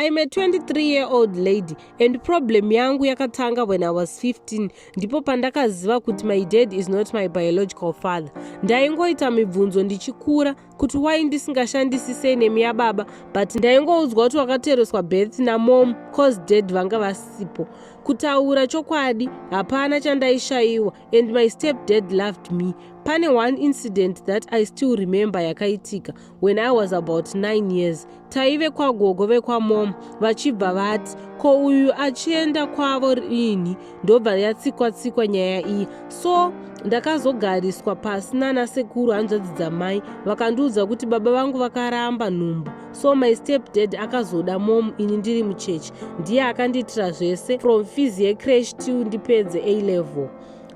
I'm a 23-year-old lady and problem yangu yakatanga when I was 15 ndipo pandakaziva kuti my dad is not my biological father. Ndaingoita mibvunzo ndichikura kuti why ndisingashandisi surname yababa, but ndaingoudzwa kuti wakatereswa birth namom cause dad vanga vasipo. Kutaura chokwadi hapana chandaishayiwa and my stepdad loved me. Pane one incident that I still remember yakaitika when I was about 9 years. Taive kwagogo vekwamom vachibva vati ko uyu achienda kwavo rini ndobva yatsikwa nyaya iyi. So ndakazogariswa pasi nanasekuru hanzvadzi dzamai vakandiudza kuti baba vangu vakaramba nhumbu. So my stepdad akazoda mom ini ndiri muchechi. Ndiye akandiitira zvese from fees yecreche till ndipedze A level.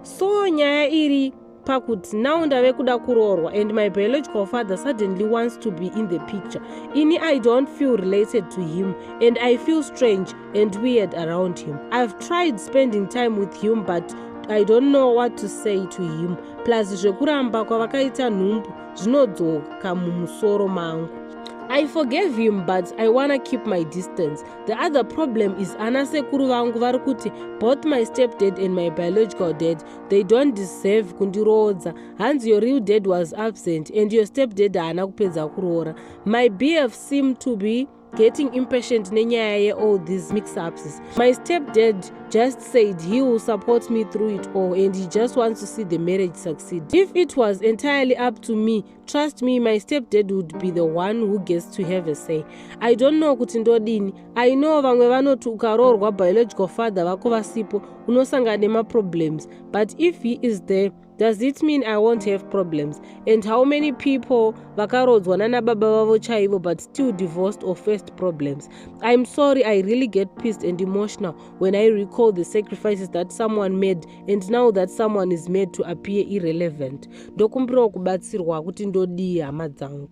So nyaya iri pakuti now Ndavakuda Kuroorwa and my biological father suddenly wants to be in the picture. I don't feel related to him and I feel strange and weird around him. I've tried spending time with him but I don't know what to say to him. Plus zvekuramba kwavakaita nhumbu zvinodzoka mumusoro mangu. I forgave him but I wanna keep my distance. The other problem is anasekuru vangu vari kuti both my stepdad and my biological dad, they don't deserve kundirodza. Hanzi your real dad was absent and your stepdad haana kupedza kuroora. My BF seemed to be getting impatient nenyaya all these mix-ups. My stepdad just said he will support me through it all and he just wants to see the marriage succeed. If it was entirely up to me, trust me, my stepdad would be the one who gets to have a say. I don't know kuti ndodini. I know vamwe vanoti ukaroorwa biological father vako vasipo unosangana nema-problems, but if he is there, does it mean I won't have problems? And how many people vakarodzwa nana baba vavo chaivo but still divorced or faced problems? I'm sorry, I really get pissed and emotional when I recall the sacrifices that someone made and now that someone is made to appear irrelevant. Ndokumbira kubatsirwa kuti ndodii hama dzangu.